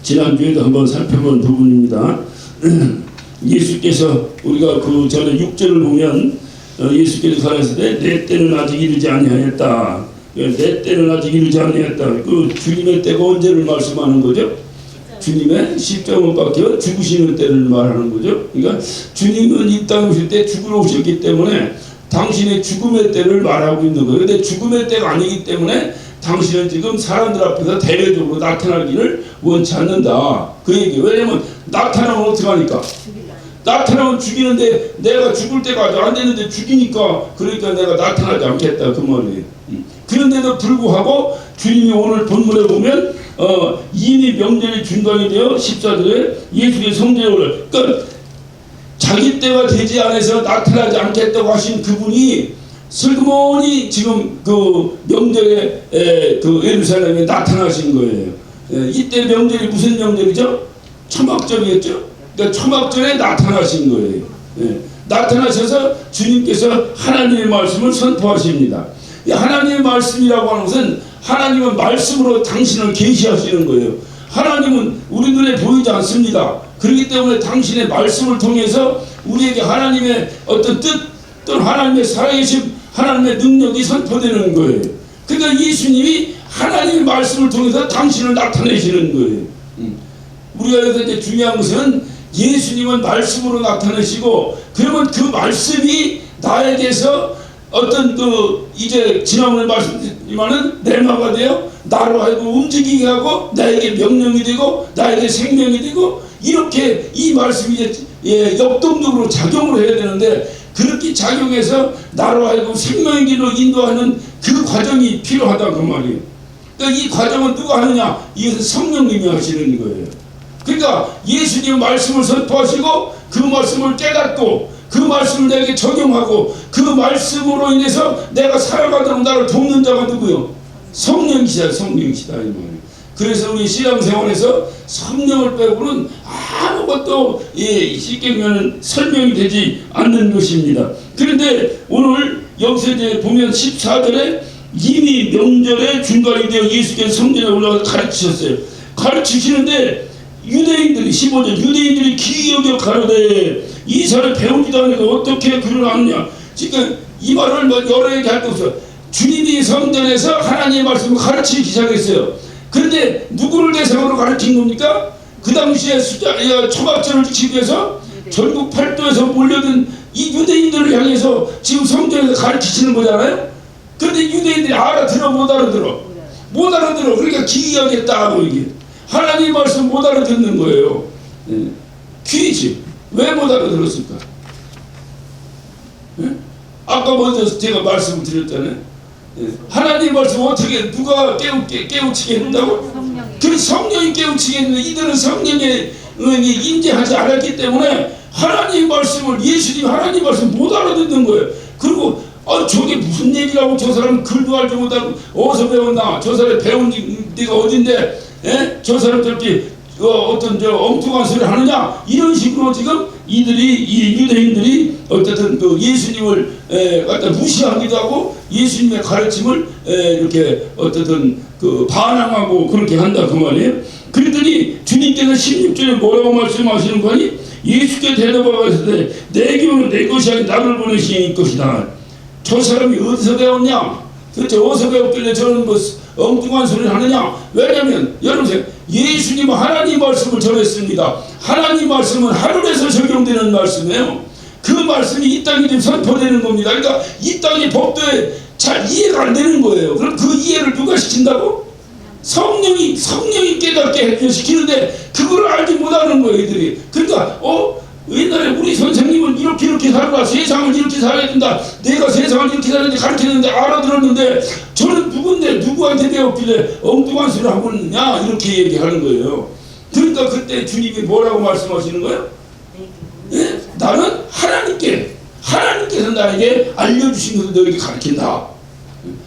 지난주에도 한번 살펴본 부분입니다. 예수께서 우리가 그 전에 6절을 보면 예수께서 가라사대 내 때는 아직 이르지 아니하였다. 내 때는 아직 이르지 아니하였다. 그 주님의 때가 언제를 말씀하는 거죠? 주님의 십자가 못 박혀 죽으시는 때를 말하는 거죠. 그러니까 주님은 이 땅에 오실 때 죽으러 오셨기 때문에 당신의 죽음의 때를 말하고 있는 거예요. 근데 죽음의 때가 아니기 때문에 당신은 지금 사람들 앞에서 대외적으로 나타나기를 원치 않는다. 그 얘기. 왜냐면 나타나면 어떻게 하니까? 나타나면 죽이는데 내가 죽을 때가 아직 안 됐는데 죽이니까 그러니까 내가 나타나지 않겠다 그 말이에요. 그런데도 불구하고 주님이 오늘 본문에 보면 이미 명절이 중단이 되어 14절에 예수의 성전에 올라 그러니까 자기 때가 되지 않아서 나타나지 않겠다고 하신 그분이 슬그머니 지금 그 명절에 그 예루살렘에 나타나신 거예요. 이때 명절이 무슨 명절이죠? 초막절이었죠. 그러니까 초막절에 나타나신 거예요. 나타나셔서 주님께서 하나님의 말씀을 선포하십니다. 하나님의 말씀이라고 하는 것은 하나님은 말씀으로 당신을 계시하시는 거예요. 하나님은 우리 눈에 보이지 않습니다. 그렇기 때문에 당신의 말씀을 통해서 우리에게 하나님의 어떤 뜻 또는 하나님의 살아계심 하나님의 능력이 선포되는 거예요. 그러니까 예수님이 하나님의 말씀을 통해서 당신을 나타내시는 거예요. 우리가 여기서 이제 중요한 것은 예수님은 말씀으로 나타내시고 그러면 그 말씀이 나에게서 어떤 그 이제 지난번에 말씀드렸지만은 내마가 되어 나로 하여금 움직이게 하고 나에게 명령이 되고 나에게 생명이 되고 이렇게 이 말씀이 이제 역동적으로 작용을 해야 되는데 그렇게 작용해서 나로 하여금 생명의 길로 인도하는 그 과정이 필요하다 그 말이에요. 그러니까 이 과정은 누가 하느냐? 이것은 성령님이 하시는 거예요. 그러니까 예수님 말씀을 선포하시고 그 말씀을 깨닫고 그 말씀을 내게 적용하고 그 말씀으로 인해서 내가 살아가도록 나를 돕는 자가 누구요? 성령이시다. 성령이시다 이 말이에요. 그래서 우리 신앙생활에서 성령을 빼고는 아무것도 쉽게 보면 설명이 되지 않는 것입니다. 그런데 오늘 여기서 이제 보면 14절에 이미 명절에 중간이 되어 예수께서 성전에 올라가서 가르치셨어요. 가르치시는데 유대인들이 15절 유대인들이 기여겨 가로되 이 사람 배우지도 않으니까 어떻게 그를 아느냐. 지금 이 말을 뭐 여러 얘기 할 거 없어요. 주님이 성전에서 하나님의 말씀을 가르치기 시작했어요. 그런데 누구를 대상으로 가르친 겁니까? 그 당시에 초막절을 지키기 위해서 전국 팔도에서 몰려든 이 유대인들을 향해서 지금 성전에서 가르치시는 거잖아요. 그런데 유대인들이 알아들어 못 알아들어? 못 알아들어. 그러니까 기이하겠다 하고 이게 하나님의 말씀 못 알아듣는 거예요. 퀴즈. 왜 못 알아들었을까? 아까 먼저 제가 말씀을 드렸잖아요. 하나님의 말씀 어떻게 누가 깨우치게 한다고? 그 성령이 깨우치게 했는데 이들은 성령의 인지하지 않았기 때문에 하나님의 말씀을 예수님 하나님의 말씀 못 알아듣는 거예요. 그리고 저게 무슨 얘기라고 저 사람 글도 알지 못하고 어디서 배웠나? 저 사람 배운 데가 어딘데? 저 사람들끼리 어떤 엉뚱한 소리를 하느냐? 이런 식으로 지금 이 유대인들이 어쨌든 그 예수님을 갖다 무시하기도 하고 예수님의 가르침을 이렇게 어쨌든 그 반항하고 그렇게 한다 그 말이에요. 그랬더니 주님께서 16절에 뭐라고 말씀하시는 거니? 예수께 대답하시되 내게는 내 것이 아닌 나를 보내신 것이다. 저 사람이 어디서 배웠냐? 도대체 어디서 배웠길래 저는 뭐 엉뚱한 소리를 하느냐? 왜냐하면 여러분 예수님은 하나님 말씀을 전했습니다. 하나님 말씀은 하늘에서 적용되는 말씀이에요. 그 말씀이 이 땅에 지금 선포되는 겁니다. 그러니까 이 땅의 법도에 잘 이해가 안 되는 거예요. 그럼 그 이해를 누가 시킨다고? 성령이 깨닫게 시키는데 그걸 알지 못하는 거예요 이들이. 그러니까 옛날에 우리 선생님은 이렇게 살아라 세상을 이렇게 살아야 된다 내가 세상을 이렇게 살아야 돼 가르쳤는데 알아들었는데 저는 누군데 누구한테 배웠길래 엉뚱한 소리를 하고 있느냐 이렇게 얘기하는 거예요. 그러니까 그때 주님이 뭐라고 말씀하시는 거예요? 나는 하나님께서 나에게 알려주신 것을 너에게 가르친다.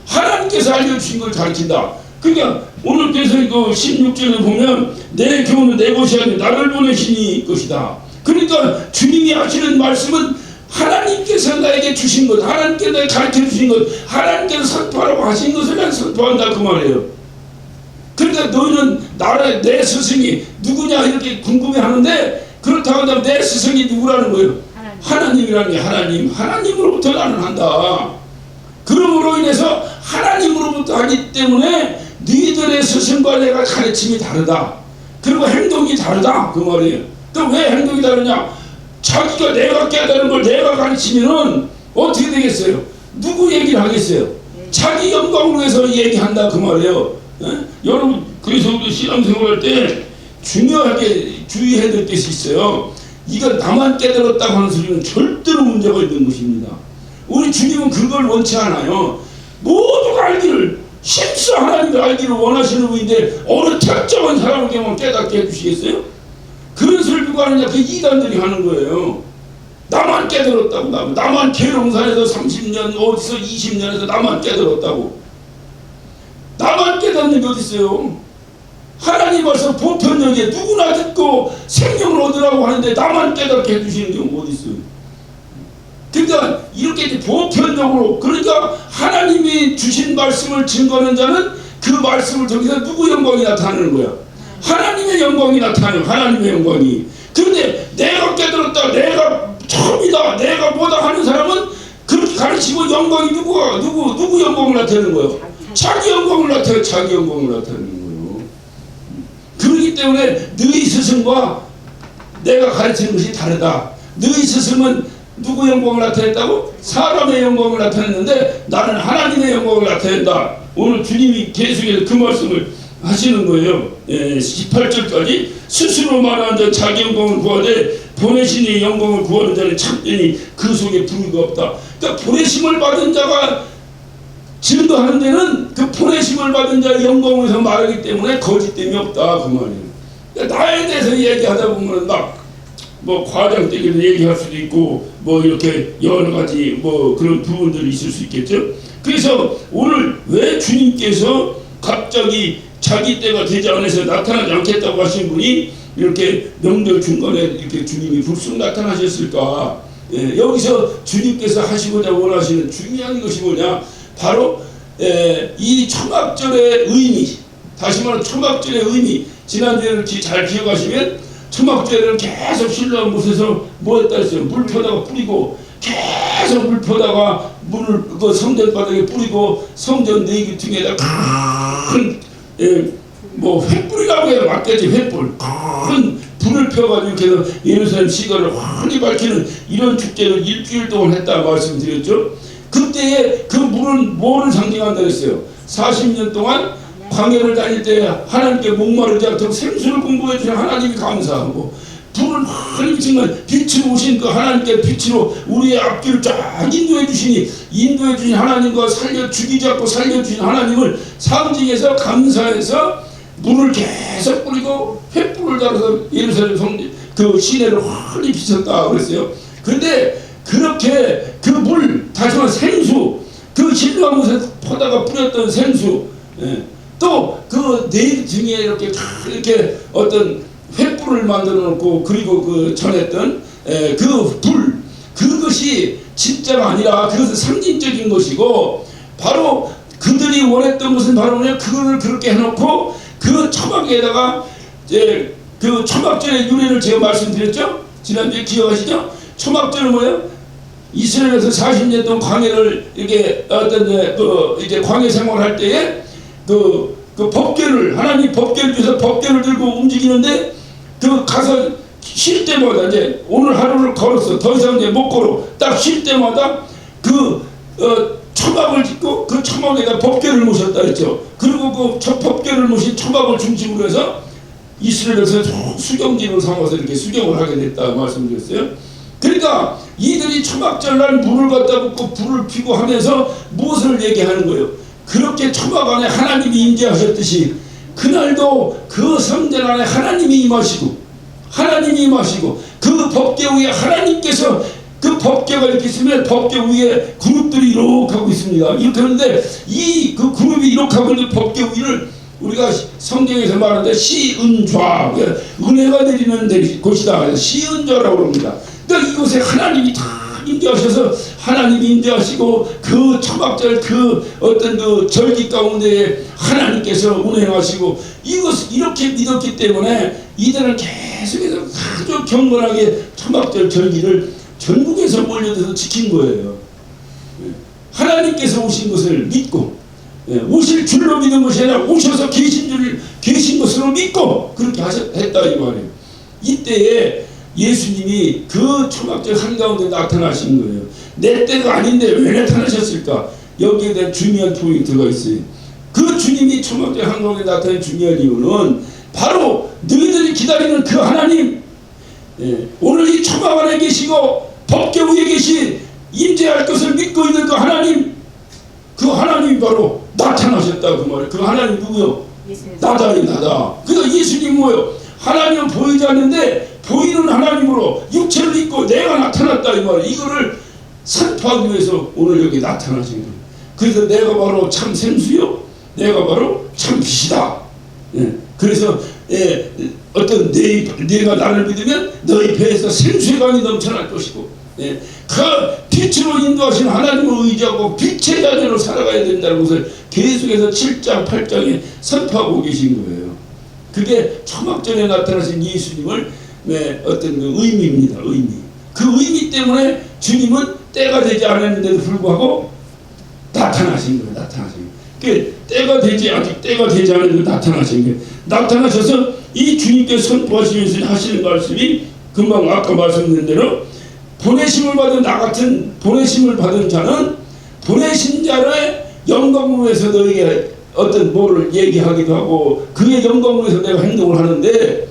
하나님께서 알려주신 걸 가르친다. 그러니까 오늘께서 그 16절에 보면 내 교훈은 내 것이 아니라 나를 보내시니 것이다. 그러니까 주님이 하시는 말씀은 하나님께서 나에게 주신 것, 하나님께서 나에게 가르쳐 주신 것, 하나님께서 선포하라고 하신 것을 난 선포한다 그 말이에요. 그러니까 그러니까 너희는 나라의 내 스승이 누구냐 이렇게 궁금해하는데, 그렇다고 한다면 내 스승이 누구라는 거예요? 하나님이라는 게 하나님으로부터 나는 한다. 그러므로 인해서 하나님으로부터 하기 때문에 너희들의 스승과 내가 가르침이 다르다. 그리고 행동이 다르다 그 말이에요. 그럼 왜 행동이 다르냐? 자기가 내가 깨달은 걸 내가 가르치면은 어떻게 되겠어요? 누구 얘기를 하겠어요? 자기 영광을 위해서 얘기한다 그 말이에요. 여러분, 그래서 우리 신앙생활할 때 중요하게 주의해야 될 것이 있어요. 이거 나만 깨달았다고 하는 소리는 절대로 문제가 있는 것입니다. 우리 주님은 그걸 원치 않아요. 모두가 알기를, 심수 하나님을 알기를 원하시는 분인데 어느 특정한 사람에게만 깨닫게 해주시겠어요? 그런 소리를 누가 하느냐? 그 이단들이 하는 거예요. 나만 깨달았다고, 나만 계룡산에서 30년, 어디서 20년에서 나만 깨달았다고. 나만 깨닫는 게 어디 있어요? 하나님 벌써 보편적에 누구나 듣고 생명을 얻으라고 하는데 나만 깨닫게 해주시는 경우가 어디 있어요? 그러니까 이렇게 보편적으로, 그러니까 하나님이 주신 말씀을 증거하는 자는 그 말씀을 통해서 누구 영광이 나타나는 거야? 하나님의 영광이 나타나요. 하나님의 영광이. 그런데 내가 깨달았다, 내가 처음이다, 내가 뭐다 하는 사람은 그렇게 가르치고 영광이 누구 영광을 나타내는 거예요? 자기 영광을 나타내요. 자기 영광을 나타내는 거예요. 그렇기 때문에 너희 스승과 내가 가르치는 것이 다르다. 너희 스승은 누구 영광을 나타냈다고? 사람의 영광을 나타냈는데 나는 하나님의 영광을 나타낸다. 오늘 주님이 계속해서 그 말씀을 하시는 거예요. 18절까지 스스로 말하는 자 자기 영광을 구하되 보내신 이의 영광을 구하는 자는 참되니 그 속에 불의가 없다. 그러니까 보내심을 받은 자가 증거하는 데는 그 보내심을 받은 자의 영광에서 말하기 때문에 거짓됨이 없다 그 말이에요. 그러니까 나에 대해서 얘기하다 보면 막 뭐 과장되게도 얘기할 수도 있고 뭐 이렇게 여러 가지 뭐 그런 부분들이 있을 수 있겠죠. 그래서 오늘 왜 주님께서 갑자기 자기 때가 되지 않아서 나타나지 않겠다고 하신 분이 이렇게 명절 중간에 이렇게 주님이 불쑥 나타나셨을까? 여기서 주님께서 하시고자 원하시는 중요한 것이 뭐냐? 바로 이 초막절의 의미, 다시 말하면 초막절의 의미, 지난주에 잘 기억하시면 초막절에는 계속 신라한 곳에서 뭐 했다 했어요? 물 퍼다가 뿌리고, 계속 물 퍼다가 물을 그 성전 바닥에 뿌리고, 성전 내기 등에다 큰 뭐 횃불이라고 해야 맞겠지. 횃불, 큰 불을 펴가지고 계속 예루살렘 시가를 환히 밝히는 이런 축제를 일주일 동안 했다 말씀드렸죠. 그때에 그 물은 뭐를 상징한다 했어요? 40년 동안 광야를 다닐 때 하나님께 목마르지 않도록 생수를 공급해 주신 하나님이 감사하고, 불을 환히 비치는 빛으로 오신 그 하나님께 빛으로 우리의 앞길을 쫙 인도해 주신 하나님과 죽이지 않고 살려주신 하나님을 상징해서 감사해서 물을 계속 뿌리고 횃불을 달아서 예루살렘 성전 그 시내를 환히 비쳤다 그랬어요. 그런데 그렇게 그 물, 다시 말해 생수, 그 신루한 곳에 퍼다가 뿌렸던 생수, 또 그 네 등에 이렇게 어떤 횃불을 만들어 놓고, 그리고 그 전했던 그 불, 그것이 진짜가 아니라 그것은 상징적인 것이고, 바로 그들이 원했던 것은 바로 뭐냐? 그거를 그렇게 해놓고 그 초막에다가 이제 그 초막절의 유래를 제가 말씀드렸죠? 지난주에 기억하시죠? 초막절은 뭐예요? 이스라엘에서 40년 동안 광야를 이렇게 이제 광야 생활할 때에 그 법궤를, 하나님 법궤를 주셔서 법궤를 들고 움직이는데, 그 가서 쉴 때마다 이제 오늘 하루를 걸었어. 더 이상 이제 못 걸어. 딱 쉴 때마다 그 초막을 짓고 그 초막에다 법궤를 모셨다 했죠. 그리고 그 법궤를 모신 초막을 중심으로 해서 이스라엘에서 수경지를 삼아서 이렇게 수경을 하게 됐다 말씀드렸어요. 그러니까 이들이 초막절날 물을 갖다 붓고 불을 피고 하면서 무엇을 얘기하는 거예요? 그렇게 초막 안에 하나님이 임재하셨듯이 그날도 그 성전 안에 하나님이 임하시고 그 법궤 위에 하나님께서 그 법궤가 이렇게 있으면 법궤 위에 그룹들이 이렇게 하고 있습니다. 이렇게 하는데 이 그 그룹이 이렇게 하고 있는 법궤 위를 우리가 성경에서 말하는데 시은좌, 은혜가 내리는 곳이다. 시은좌라고 합니다. 그러니까 이곳에 하나님이 다 임재하셔서 하나님이 임재하시고 그 초막절 그 어떤 그 절기 가운데 하나님께서 운행하시고 이것을 이렇게 믿었기 때문에 이들은 계속해서 아주 경건하게 초막절 절기를 전국에서 몰려들어서 지킨 거예요. 하나님께서 오신 것을 믿고 오실 줄로 믿는 것이 아니라 오셔서 계신 것으로 믿고 그렇게 했다 이 말이에요. 이때에 예수님이 그 초막절 한가운데 나타나신 거예요. 내 때가 아닌데 왜 나타나셨을까? 여기에 대한 중요한 포인트가 있어요. 그 주님이 초막절 한가운데 나타난 중요한 이유는 바로 너희들이 기다리는 그 하나님, 오늘 이 초막 안에 계시고 법궤 위에 계신 임재할 것을 믿고 있는 그 하나님, 그 하나님이 바로 나타나셨다 그 말이에요. 그 하나님 누구요? 나다니 나다. 그러니까 예수님 뭐요? 하나님은 보이지 않는데 보이는 하나님으로 육체를 입고 내가 나타났다 이 말이에요. 이거를 선포하기 위해서 오늘 여기 나타나신 거예요. 그래서 내가 바로 참 생수요, 내가 바로 참 빛이다. 그래서 어떤 내가 나를 믿으면 너희 배에서 생수의 강이 넘쳐날 것이고, 그 빛으로 인도하신 하나님을 의지하고 빛의 자녀로 살아가야 된다는 것을 계속해서 7장 8장에 선포하고 계신 거예요. 그게 초막절에 나타나신 예수님을 어떤 그 의미입니다. 의미. 그 의미 때문에 주님은 때가 되지 않았는데도 불구하고 나타나신 거예요. 나타나신 거예요. 그 때가 되지 아직 때가 되지 않았는데 나타나신 거예요. 나타나셔서 이 주님께서 선포하시면서 하시는 말씀이 금방 아까 말씀드린 대로 보내심을 받은 나 같은 보내심을 받은 자는 보내신 자의 영광으로서 너에게 어떤 뭐를 얘기하기도 하고 그의 영광으로서 내가 행동을 하는데,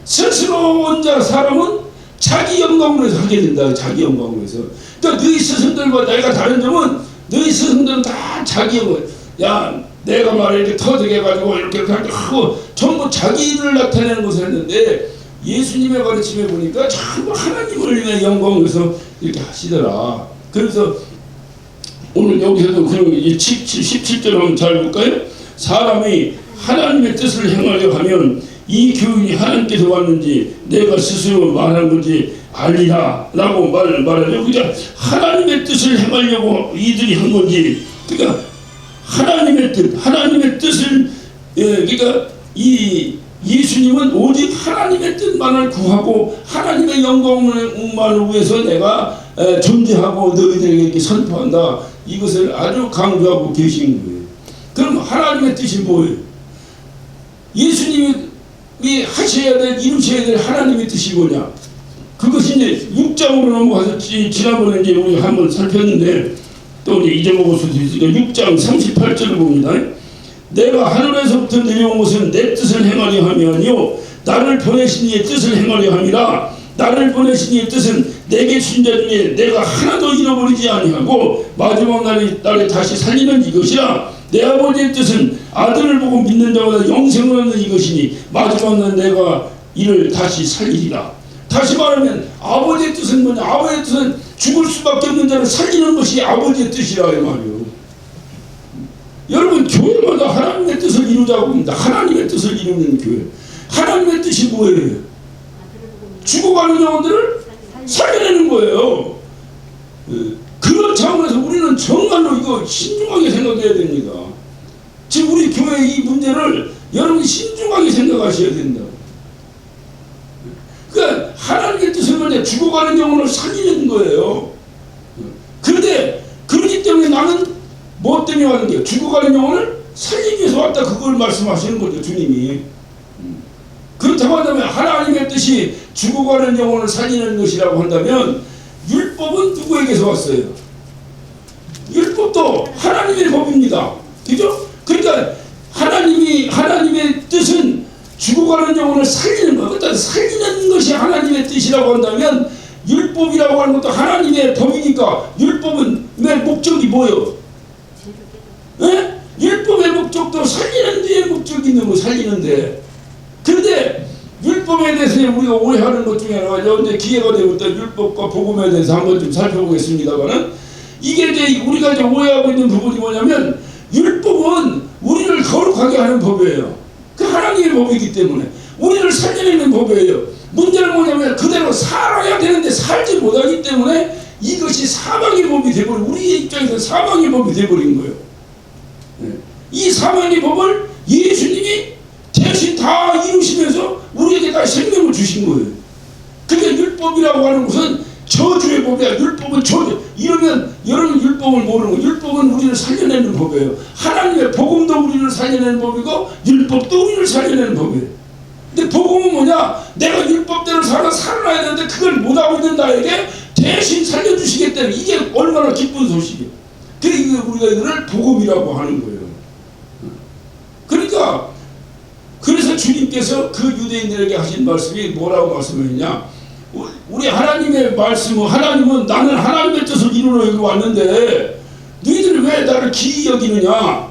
스스로 온 자 사람은 자기 영광으로서 하게 된다. 자기 영광으로서. 그러니까 너희 스승들과 내가 다른 점은 너희 스승들은 다 자기 영광. 야 내가 말을 이렇게 터득 해가지고 이렇게 하고 전부 자기 일을 나타내는 것을 했는데 예수님의 가르침에 보니까 전부 하나님을 위해 영광으로서 이렇게 하시더라. 그래서 오늘 여기서도 그런 17절 한번 잘 볼까요? 사람이 하나님의 뜻을 행하려 하면 이 교훈이 하나님께서 왔는지 내가 스스로 말한 건지 알리라 라고 말하죠. 그러니까 하나님의 뜻을 행하려고 이들이 한 건지, 그러니까 하나님의 뜻을 그러니까 이 예수님은 오직 하나님의 뜻만을 구하고 하나님의 영광만을 위해서 내가 존재하고 너희들에게 이렇게 선포한다. 이것을 아주 강조하고 계신 거예요. 그럼 하나님의 뜻이 뭐예요? 예수님이 하셔야 될, 이루셔야 될 하나님의 뜻이 뭐냐? 그것이 이제 6장으로 넘어가서 지난번에 이제 우리 한번 살폈는데 또 이제 잊어먹을 수도 있으니까 6장 38절을 봅니다. 내가 하늘에서부터 내려온 것은 내 뜻을 행하려 함이 아니요 나를 보내신 이의 뜻을 행하려 함이라. 나를 보내신 이의 뜻은 내게 주신 자 중에 내가 하나도 잃어버리지 아니하고 마지막 날에 다시 살리는 이것이라. 내 아버지의 뜻은 아들을 보고 믿는 자마다 영생을 얻는 이것이니 마지막 날 내가 이를 다시 살리리라. 다시 말하면 아버지의 뜻은 뭐냐? 아버지의 뜻은 죽을 수밖에 없는 자를 살리는 것이 아버지의 뜻이라 이 말이에요. 여러분 교회마다 하나님의 뜻을 이루자고 합니다. 하나님의 뜻을 이루는 교회. 하나님의 뜻이 뭐예요? 죽어가는 영혼들을 살려내는 거예요. 그런 차원에서 우리는 정말로 이거 신중하게 생각해야 됩니다. 지금 우리 교회의 이 문제를 여러분이 신중하게 생각하셔야 된다. 그러니까 하나님의 뜻은 뭐냐? 죽어가는 영혼을 살리는 거예요. 그런데 그렇기 때문에 나는 뭐 때문에 왔는 게 죽어가는 영혼을 살리기 위해서 왔다. 그걸 말씀하시는 거죠, 주님이. 그렇다고 한다면 하나님의 뜻이 죽어가는 영혼을 살리는 것이라고 한다면 율법은 누구에게서 왔어요? 율법도 하나님의 법입니다. 그죠? 그러니까 하나님의 뜻은 죽어가는 영혼을 살리는 것, 그러니까 살리는 것이 하나님의 뜻이라고 한다면 율법이라고 하는 것도 하나님의 법이니까 율법은 왜 목적이 뭐예요? 율법의 목적도 살리는 데에 목적이 있는 거 살리는데. 그런데 율법에 대해서 우리가 오해하는 것 중에 하나가 이제 기회가 되고 또 율법과 복음에 대해서 한번 좀 살펴보겠습니다만은 이게 이제 우리가 이제 오해하고 있는 부분이 뭐냐면 율법은 우리를 거룩하게 하는 법이에요. 그 하나님의 법이기 때문에 우리를 살려내는 법이에요. 문제는 뭐냐면 그대로 살아야 되는데 살지 못하기 때문에 이것이 사망의 법이 되버린, 우리의 입장에서 사망의 법이 되버린 거예요. 이 사망의 법을 예수님이 대신 다 이루시면서 우리에게 다 생명을 주신 거예요. 그러니까 율법이라고 하는 것은 저주의 법이야. 율법은 저주. 이러면 여러분 율법을 모르는 거. 율법은 우리를 살려내는 법이에요. 하나님의 복음도 우리를 살려내는 법이고 율법도 우리를 살려내는 법이에요. 근데 복음은 뭐냐? 내가 율법대로 살아야 되는데 그걸 못하고 있는 나에게 대신 살려주시겠다는, 이게 얼마나 기쁜 소식이에요. 그러니까 우리가 이거를 복음이라고 하는 거예요. 그러니까 그래서 주님께서 그 유대인들에게 하신 말씀이 뭐라고 말씀하셨냐? 우리 하나님의 말씀은, 하나님은 나는 하나님의 뜻을 이루러 여기 왔는데 너희들이 왜 나를 기이 여기느냐?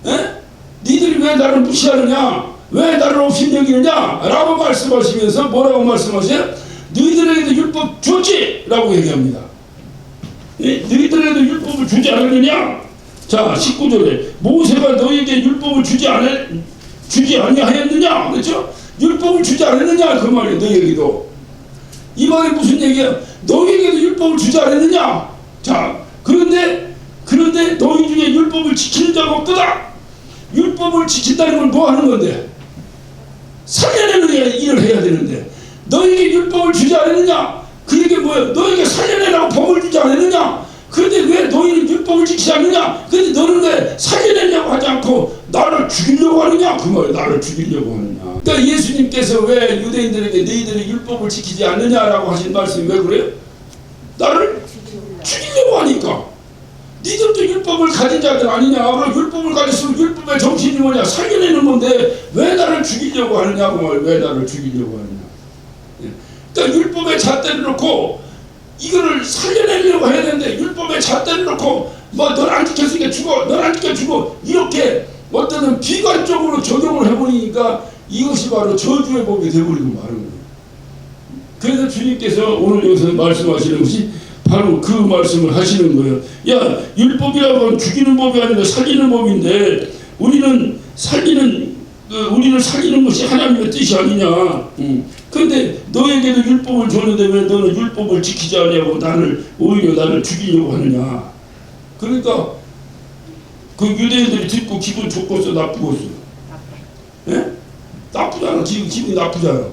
에? 너희들이 왜 나를 무시하느냐? 왜 나를 업신여기느냐? 라고 말씀하시면서 뭐라고 말씀하세요? 너희들에게도 율법 줬지? 라고 얘기합니다. 너희들에게도 율법을 주지 않았느냐? 자, 19절에 모세가 너희에게 율법을 주지 아니하였느냐? 그렇죠? 율법을 주지 않았느냐? 그 말이에요. 너희에게도. 이 말이 무슨 얘기야? 너희에게도 율법을 주지 않았느냐? 자, 그런데 너희 중에 율법을 지키는 자가 없도다. 율법을 지킨다는 건 뭐 하는 건데? 살려내는 일을 해야 되는데 너희에게 율법을 주지 않았느냐? 그 얘기 뭐야? 너희에게 살려내라고 법을 주지 않았느냐? 그런데 왜 너희는 율법을 지키지 않느냐? 근데 너는 왜 살려내려고 하지 않고 나를 죽이려고 하느냐? 그 말이야. 나를 죽이려고 하느냐? 그러니까 예수님께서 왜 유대인들에게 너희들이 율법을 지키지 않느냐라고 하신 말씀이 왜 그래요? 나를 죽이려고 하니까. 니들도 율법을 가진 자들 아니냐? 그럼 율법을 가졌으면 율법의 정신이 뭐냐? 살려내는 건데 왜 나를 죽이려고 하느냐고 말이야. 왜 나를 죽이려고 하느냐? 그러니까 율법의 잣대를 놓고 이거를 살려내려고 해야 되는데 율법의 잣대를 놓고 뭐 넌 안 지켰으니까 죽어, 넌 안 지켜 죽어, 이렇게 어떤 비관적으로 적용을 해버리니까 이것이 바로 저주의 법이 되어버리고 마는 거예요. 그래서 주님께서 오늘 여기서 말씀하시는 것이 바로 그 말씀을 하시는 거예요. 야, 율법이라고 하면 죽이는 법이 아니라 살리는 법인데 우리는 살리는 것이 하나님의 뜻이 아니냐. 그런데 너에게도 율법을 줬는데 왜 너는 율법을 지키지 않냐고 오히려 나를 죽이려고 하느냐. 그러니까 그 유대인들이 듣고 기분 좋겠어, 나쁘겠어? 예? 나쁘잖아. 기분이 나쁘잖아.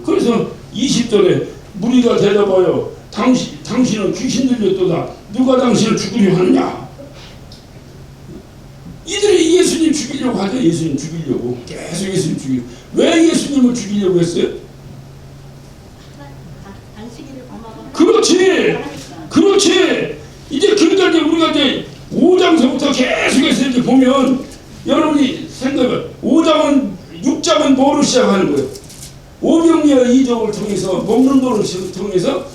그래서 20절에 무리가 대답하여 당신은 귀신 들렸도다. 누가 당신을 죽이려 하느냐? 이들이 예수님 죽이려고 하죠. 예수님 죽이려고. 계속 예수님 죽이려고. 왜 예수님을 죽이려고 했어요? 그렇지. 이제 그러니까 우리가 이제 5장서부터 계속해서 이제 보면 여러분이 생각해. 6장은 뭐로 시작하는 거예요? 오병이어 이적을 통해서 먹는 거를 통해서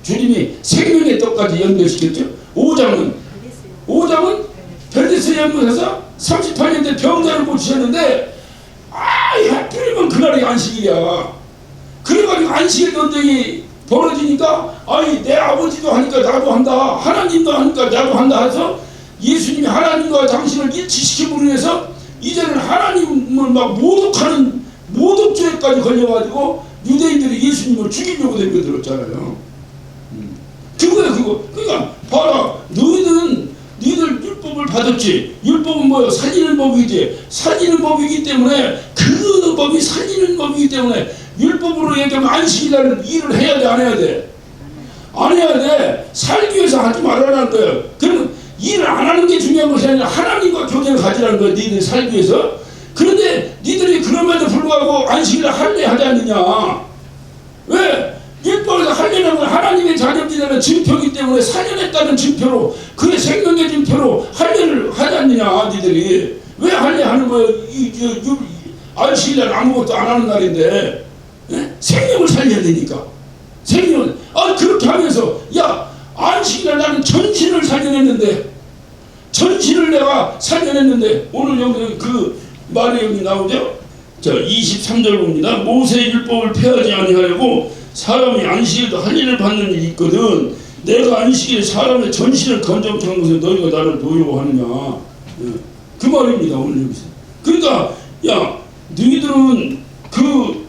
주님이 생명의 떡까지 연결시켰죠. 5장은 벨데스 연못에서 38년 된 병자를 고치셨는데 하필이면 그날이 안식일이야. 그래가지고 안식일 논쟁이 벌어지니까 내 아버지도 하니까 나도 한다, 하나님도 하니까 나도 한다 해서 예수님이 하나님과 당신을 일치시킴으로 인해서 이제는 하나님을 막 모독하는 모독죄까지 걸려가지고 유대인들이 예수님을 죽이려고 덤벼들었잖아요. 그거. 그러니까 봐라. 너희들 율법을 받았지. 율법은 뭐예요? 살리는 법이지. 살리는 법이기 때문에 그 법이 살리는 법이기 때문에 율법으로 얘기하면 안식이라는 일을 해야 돼, 안 해야 돼? 안 해야 돼. 살기 위해서 하지 말라는 거예요. 그러면 일을 안 하는 게 중요한 것이 아니라 하나님과 교제를 가지라는 거예요. 니들이 살기 위해서. 그런데 니들이 그럼에도 불구하고 안식일을 할래 하지 않느냐? 왜? 율법에서 할례는 건 하나님의 자녀들이라는 증표이기 때문에 살려냈다는 증표로, 그의 생명의 증표로 할례를 하지 않느냐? 니들이 왜 할례하는 거예요? 안식일날 아무것도 안 하는 날인데 생명을 살려야 되니까. 생명을 그렇게 하면서 안식일날 나는 전신을 살려냈는데, 전신을 내가 살려냈는데, 오늘 여기 그 말이 여기 나오죠? 자, 23절 봅니다. 모세의 율법을 폐하지 아니하려고 사람이 안식일도 할례를 받는 일이 있거든. 내가 안식일에 사람의 전신을 건져게 한 것에 너희가 나를 노여워하느냐. 그 말입니다. 오늘 여기서. 그러니까 너희들은 그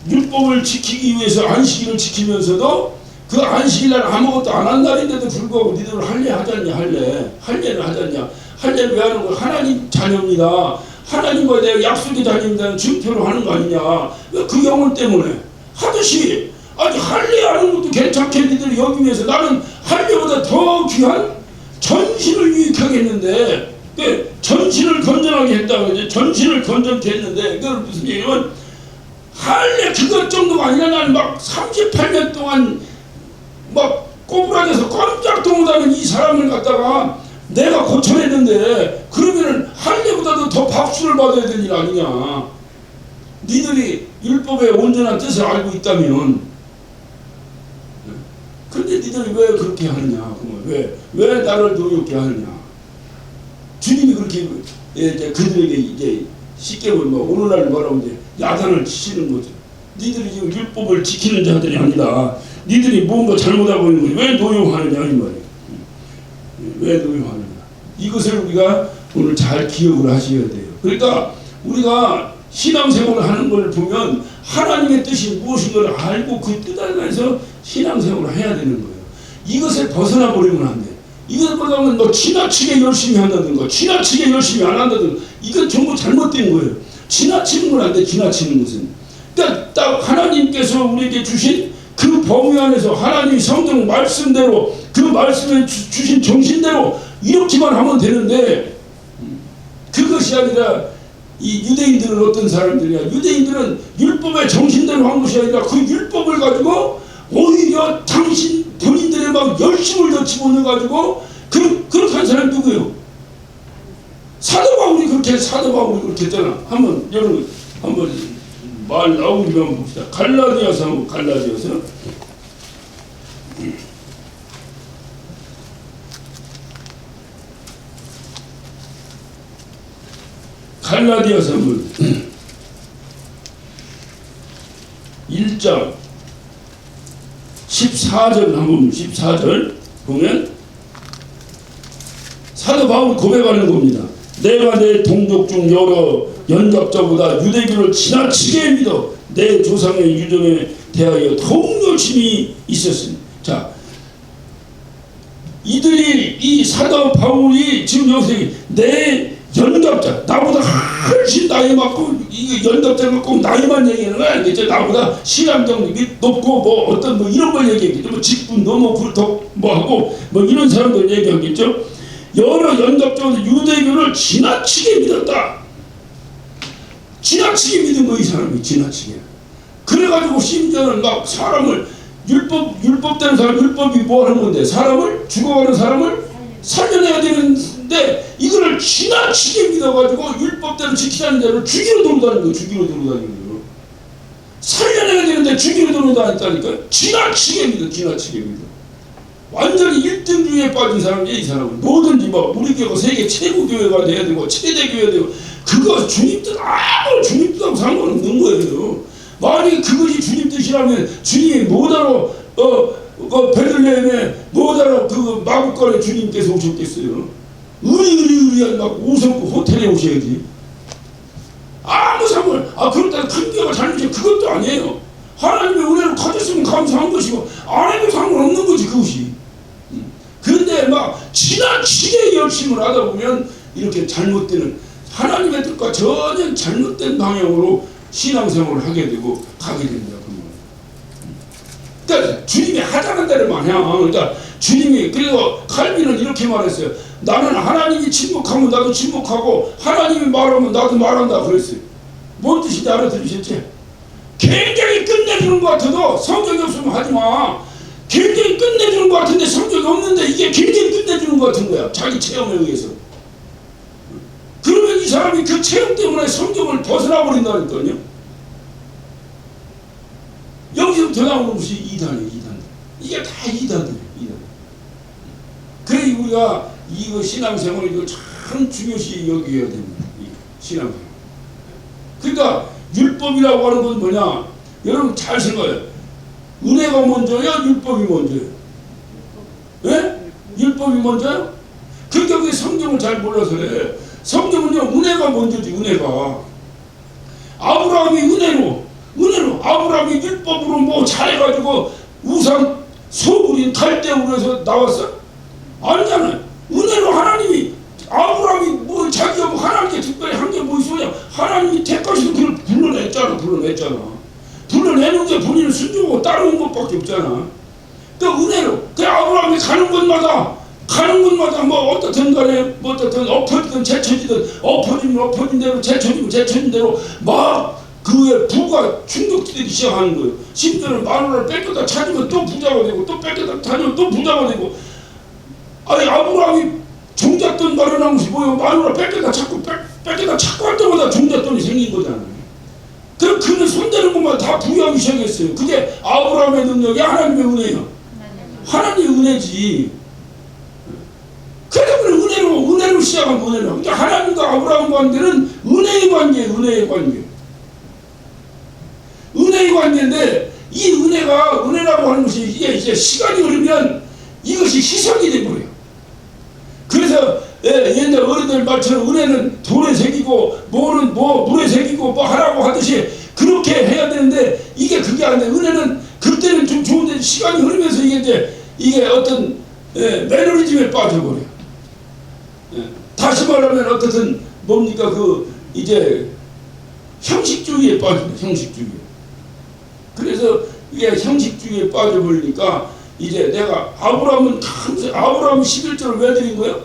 율법을 지키기 위해서 안식일을 지키면서도 그 안식일날 아무것도 안 한 날인데도 불구하고 니들 할례 하잖냐, 할례를 하잖냐. 할례를 왜 하는 거야? 하나님 자녀입니다. 하나님과 내가 약속의 자녀입니다는 증표를 하는 거 아니냐. 왜 그 영혼 때문에 하듯이 아니 할례하는 것도 괜찮게 니들이 여기면서 나는 할례보다 더 귀한 전신을 유익하게 했는데 전신을 건전하게 했다고 이제 전신을 건전케 했는데 그건 무슨 얘기냐면 할례 그것 정도가 아니라 나는 막 38년 동안 막 꼬부라져서 꼼짝도 못하는 이 사람을 갖다가 내가 고쳐냈는데 그러면은 할례보다도 더 박수를 받아야 될 일 아니냐. 니들이 율법의 온전한 뜻을 알고 있다면 근데 니들이 왜 그렇게 하느냐. 왜 나를 노엽게 하느냐. 주님이 그렇게 이제 그들에게 이제 쉽게 보면 오늘날 뭐라고 이제 야단을 치시는 거죠. 니들이 지금 율법을 지키는 자들이 아니다. 니들이 뭔가 잘못하고 있는 거지. 왜 노용하느냐 이 말이에요. 왜 노용하느냐. 이것을 우리가 오늘 잘 기억을 하셔야 돼요. 그러니까 우리가 신앙생활을 하는 걸 보면 하나님의 뜻이 무엇인가를 알고 그 뜻 안에서 신앙생활을 해야 되는 거예요. 이것을 벗어나 버리면 안 돼. 이것을 벗어나면 너 지나치게 열심히 한다든가 지나치게 열심히 안 한다든가 이건 전부 잘못된 거예요. 지나치는 건 안 돼. 지나치는 것은. 그러니까 딱 하나님께서 우리에게 주신 그 범위 안에서 하나님 성경 말씀대로 그 말씀에 주신 정신대로 이렇게만 하면 되는데 그것이 아니라 이 유대인들은 어떤 사람들이야. 유대인들은 율법의 정신대로 한 것이 아니라 그 율법을 가지고 오히려 본인들의 막 열심을 더 집어넣어가지고 그렇게 한 사람이 누구예요? 사도 바울이 그렇게 했잖아. 한번 여러분 한번 말 나오기만 한번 봅시다. 갈라디아서 갈라디아서 1장 14절 한번 14절 보면 사도 바울이 고백하는 겁니다. 내가 내 동족 중 여러 연갑자보다 유대교를 지나치게 믿어 내 조상의 유전에 대하여 더욱 열심히 있었으니. 자, 이들이 이 사도 바울이 지금 여기서 내 연갑자 나보다 훨씬 나이 많고 이게 연갑자가 꼭 나이만 얘기하는 거 아니겠죠. 나보다 신앙 경력이 높고 뭐 어떤 뭐 이런 걸 얘기하겠죠. 뭐 직분도 뭐 굴뚝 뭐 하고 뭐 이런 사람들 얘기하겠죠. 여러 연갑자들 유대교를 지나치게 믿었다. 지나치게 믿은 거 이 사람이 지나치게. 그래가지고 심지어는 막 사람을 율법대로 사람 율법이 뭐 하는 건데 사람을 죽어가는 사람을 살려내야 되는데 이거를 지나치게 믿어가지고 율법대로 지키자는 대로 죽이러 돌아다니는 거예요. 살려내야 되는데 죽이러 돌아다녔다니까요. 지나치게 믿어. 완전히 1등주의에 빠진 사람이에요. 이 사람은 뭐든지 뭐 우리 교회가 세계 최고 교회가 돼야 되고 최대 교회가 되고 그거 주님 뜻 아무 주님 뜻하고 상관없는 거예요. 만약에 그것이 주님 뜻이라면 주님이 뭐다로 베들레헴에 뭐다로 그 마구간에 주님께서 오셨겠어요. 의리한 막 5성급 호텔에 오셔야지. 아무 상관 그렇다고 큰 교회가 잘못해 그것도 아니에요. 하나님의 은혜를 가졌으면 감사한 것이고 안 해도 상관없는 거지 그것이. 그런데 막 지나치게 열심을 하다 보면 이렇게 잘못되는 하나님의 뜻과 전혀 잘못된 방향으로 신앙생활을 하게 되고 가게 됩니다. 그러니까 주님이 하자는 대로만 해. 그러니까 주님이 그래서 칼빈은 이렇게 말했어요. 나는 하나님이 침묵하면 나도 침묵하고 하나님이 말하면 나도 말한다 그랬어요. 뭔 뜻인지 알아들으셨지? 굉장히 끝내주는 것 같아도 성경이 없으면 하지마. 굉장히 끝내주는 것 같은데 성경이 없는데 이게 굉장히 끝내주는 것 같은 거야. 자기 체험에 의해서. 그러면 이 사람이 그 체험 때문에 성경을 벗어나 버린다니까요. 여기서부터 나오는 것이 이단이에요. 이게 다 이단이에요. 그래 우리가 이거 신앙생활 이거 참 중요시 여겨야 됩니다. 신앙생활. 그러니까 율법이라고 하는 건 뭐냐? 여러분 잘 생각해요. 은혜가 먼저야? 율법이 먼저요? 예? 율법이 먼저요? 그러니까 왜 성경을 잘 몰라서 그래. 성경은요 은혜가 먼저지. 은혜가 아브라함이 은혜로 아브라함이 율법으로 뭐 잘해가지고 우상 소굴인 갈대우에서 나왔어? 아니잖아요. 은혜로 하나님이 아브라함이 뭐 자기가 뭐 하나님께 특별히 한 게 뭐 있어야 하나님이 택하시고 그걸 불러냈잖아. 불러내는 게 본인을 순종하고 따르는 것밖에 없잖아. 그 은혜로 그 아브라함이 가는 곳마다 뭐 어떻든 간에 뭐 어떻든 엎어지든 제쳐지든 엎어지면 엎어진 대로 제쳐지면 제쳐진 대로 막 그의 부가 충격되기 시작하는 거예요. 심지어는 마누라를 뺏겨다 찾으면 또 부자가 되고 또 뺏겨다 찾으면 또 부자가 되고. 아니 아브라함이 종잣돈 마련한 것이 뭐예요? 마누라 뺏겨다 찾고 할 때마다 종잣돈이 생긴 거잖아요. 그럼 그는 손대는 것만 다 부유하기 시작했어요. 그게 아브라함의 능력이 하나님의 은혜예요. 하나님의 은혜지. 그래서 은혜로 시작한 은혜로. 그러니까 하나님과 아브라함 관계는 은혜의 관계예요. 은혜의 관계인데 이 은혜라고 하는 것이 이제 시간이 흐르면 이것이 희석이 돼버려요. 그래서 옛날 어른들 말처럼 은혜는 돌에 새기고 뭐는 뭐 물에 새기고 뭐 하라고 하듯이 그렇게 해야 되는데 이게 그게 아니라 은혜는 그때는 좀 좋은데 시간이 흐르면서 이게 어떤 매너리즘에 빠져버려요. 다시 말하면 어떻든 뭡니까 이제 형식주의에 빠집니다. 형식주의. 그래서 이게 형식주의에 빠져버리니까 이제 내가 아브라함은 11절을 왜 드린 거예요?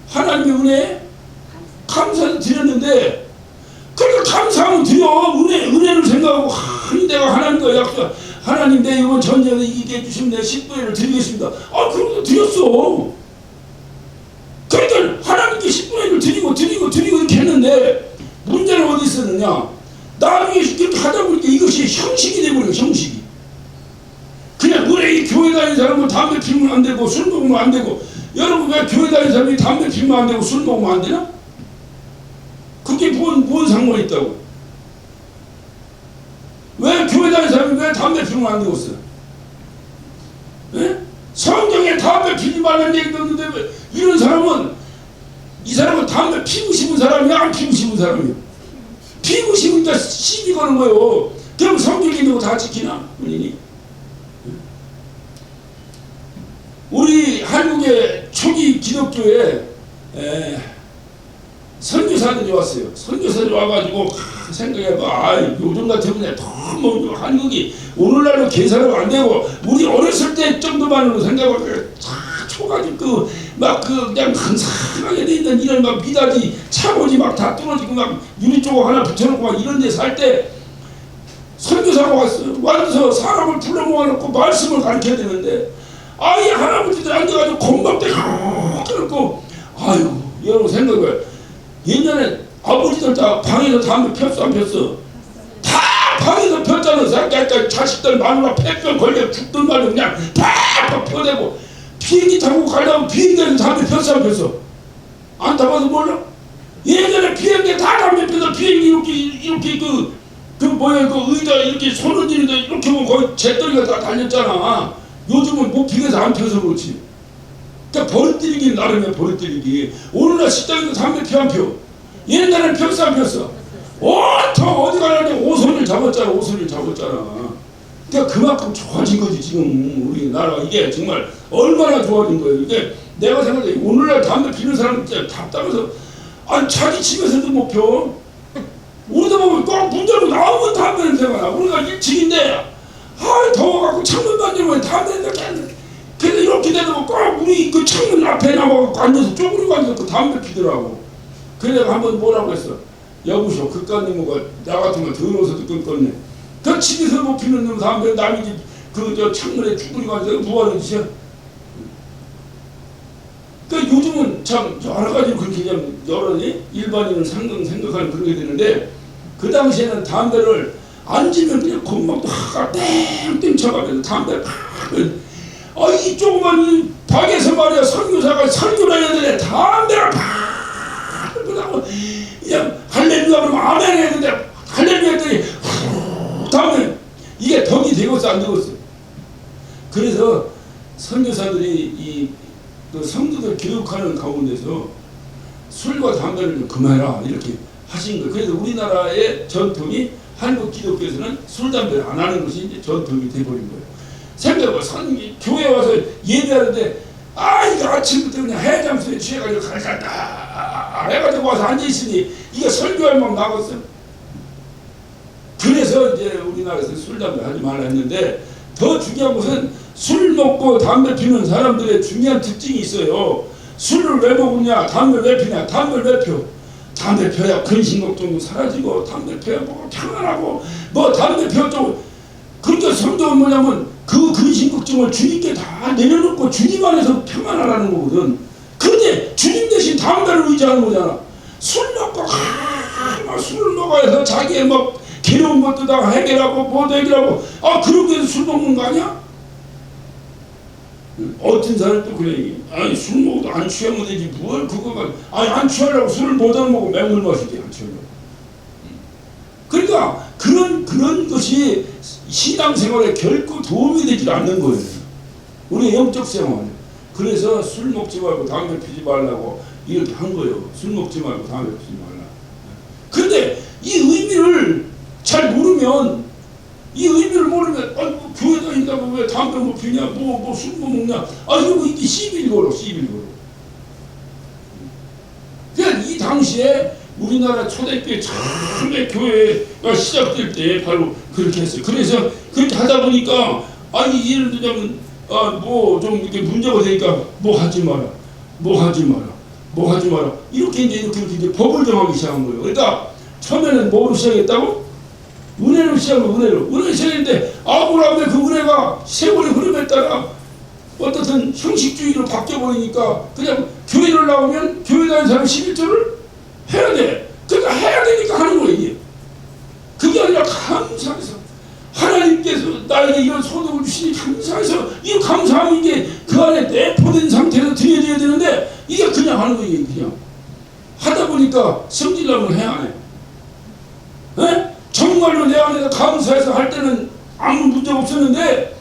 하나님의 은혜에 감사를 드렸는데 그러니까 감사하면 드려. 은혜를 생각하고 내가 하나님과 약속 하나님 내 이번 전쟁에 이기게 해주시면 내 10분의 1을 드리겠습니다. 그럼도 드렸어. 그러니까 하나님께 10분의 1을 드리고 이렇게 했는데 문제는 어디 있었느냐? 나중에 이렇게 하다 보니까 이것이 형식이 되버려요. 형식이. 그냥 이 교회 다니는 사람은 담배 피우면 안 되고 술 먹으면 안 되고. 여러분 왜 교회 다니는 사람이 담배 피우면 안 되고 술 먹으면 안 되나? 그게 뭔 상관이 있다고? 왜 교회 다니는 사람이 왜 담배 피우면 안 되고 있어요? 성경에 담배 피우지 말라는 얘기도 없는데 이런 사람은 이 사람은 담배 피우고 싶은 사람이야 안 피우고 싶은 사람이야? 피우고 싶으니까 시비 거는 거예요. 그럼 성경이 누구 다 지키나? 본인이? 우리 한국의 초기 기독교에 선교사들이 왔어요. 선교사들이 와가지고 생각해봐. 요즘 같으면 너무 한국이 오늘날로 계산하면 안 되고 우리 어렸을 때 정도만으로 생각하고 초가지 그냥 항상하게 돼 있는 이런 막 미닫이 차고지 막 다 뚫어지고 막 유리 조각 하나 붙여놓고 막 이런 데 살 때 선교사가 왔어요. 와서 사람을 불러 모아놓고 말씀을 가르쳐야 되는데 아이 할아버지들 앉아가지고 건방대 그렇고 아유 여러분 생각해. 옛날에 아버지들 다 방에서 담배 폈어 안 폈어? 다 방에서 폈잖아. 자식들 마누라 폐병 걸려 죽든 말든 그냥 팍팍 펴대고 비행기 타고 가려면 비행기에서 담배 폈어 안 폈어? 안 타봐서 몰라? 예전에 비행기에 다 담배 펴서 비행기 이렇게 그 의자 이렇게 손을 들이는데 이렇게 보면 거의 재떨이가 다 달렸잖아. 요즘은 못 피해서 안 펴서 그렇지. 그러니까 벌뜨리기 나름의 벌뜨리기. 오늘날 식당에서 담배 펴 안 펴? 옛날에는 폈어 안 폈어? 어디 가려니 오손을 잡았잖아. 그러니까 그만큼 좋아진 거지 지금 우리나라. 이게 정말 얼마나 좋아진 거예요. 이게 내가 생각해 오늘날 담배 피는 사람 진짜 답답해서 자기 집에서도 못 펴. 우리도 보면 꼭 문 열고 나오면 담배 냄새가 나. 우리가 일찍인데 더워갖고 창문만 열면 담배 냄새가 나. 그래서 이렇게 되면 꼭 우리 그 창문 앞에 나와갖고 앉아서 쪼그리고 앉아서 담배 피더라고. 그래서 내가 한번 뭐라고 했어. 여보시오 그깟 놈가 나 같으면 더러워서도 끊겠네. 그 집에서 못 피는 놈 담배 남이 집 저 창문에 쪼그리고 앉아서 뭐하는 짓이야. 그러니까 요즘은 참 여러 가지로 그렇게 여러 일반인은 생각하는 그런 게 되는데 그 당시에는 담배를 앉으면 그냥 겁먹도 땡땡 쳐가면서 담배를 이 조그만 이 방에서 말이야 선교사가 설교를 해야 되는데 담배를 팍 그러고 그냥 할렐루야 그러면 아멘 해야 되는데 할렐루야 했더니 담배 이게 덕이 되겠어 안 되겠어. 그래서 선교사들이 그 성도들 교육하는 가운데서 술과 담배를 좀 그만해라 이렇게 하신 거예요. 그래서 우리나라의 전통이 한국 기독교에서는 술 담배를 안 하는 것이 이제 전통이 돼버린 거예요. 생각을 교회 와서 예배하는데 이거 아침부터 그냥 해장술에 취해가지고 갈갈다 해가지고 와서 앉아있으니 이게 설교할 막 나갔어. 그래서 이제 우리나라에서 술 담배 하지 말라 했는데, 더 중요한 것은 술 먹고 담배 피는 사람들의 중요한 특징이 있어요. 술을 왜 먹느냐, 담배를 왜 피냐. 담배를 왜 펴? 담배 펴야 근심 걱정도 사라지고, 담배 펴야 뭐 평안하고, 뭐 담배 펴도. 그러니까 성도는 뭐냐면 그 근심 걱정을 주님께 다 내려놓고 주님 안에서 평안하라는 거거든. 근데 주님 대신 담배를 의지하는 거잖아. 술 먹고 술을 먹어야 자기의 뭐 괴로운 것도 다 해결하고 뭐도 해결하고, 그렇게 해서 술 먹는 거 아니야? 어떤 사람도 그래. 술 먹어도 안 취하면 되지 뭘 그거만. 안 취하려고 술을 못 먹고 맹물 마시게 안 취하려고. 그러니까 그런 것이 신앙생활에 결코 도움이 되지 않는 거예요. 우리 영적 생활. 그래서 술 먹지 말고 담배 피지 말라고 이렇게 한 거예요. 술 먹지 말고 담배 피지 말라. 근데 이 의미를 잘 모르면, 교회 다닌다고 왜 담배 못 피냐, 술 못 먹냐, 이거 이게 시비를 걸어. 그러니까 이 당시에 우리나라 초대교회 처음에 교회가 시작될 때 바로 그렇게 했어요. 그래서 그렇게 하다 보니까 예를 들자면 뭐 좀 이렇게 문제가 되니까 뭐 하지 마라 이렇게 이제 법을 정하기 시작한 거예요. 그러니까 처음에는 뭐로 시작했다고? 은혜로 시작하고 은혜로 시작했는데 아브라함의 그 은혜가 세월의 흐름에 따라 어떻든 형식주의로 바뀌어버리니까 그냥 교회를 나오면 교회 다니는 사람 11조를 해야 돼. 그러니까 해야 되니까 하는 거예요. 이게. 그게 아니라 감사해서 하나님께서 나에게 이런 소득을 주시니 감사해서, 이 감사함이 이게 그 안에 내포된 상태에서 드려져야 되는데 이게 그냥 하는 거예요. 그냥 하다 보니까 성질나면 해 안 해? 네? 정말로 내 안에서 감사해서 할 때는 아무 문제가 없었는데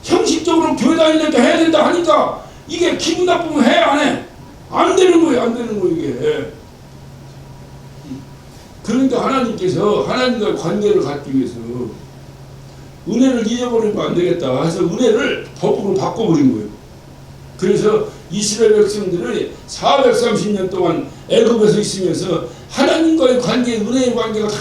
형식적으로 교회 다니니까 해야 된다 하니까 이게 기분 나쁘면 해 안 해? 안 되는 거예요. 이게. 그러니까 하나님께서 하나님과의 관계를 갖기 위해서 은혜를 잊어버리면 안 되겠다 해서 은혜를 법으로 바꿔버린 거예요. 그래서 이스라엘 백성들이 430년 동안 애굽에서 있으면서 하나님과의 관계, 은혜의 관계가 다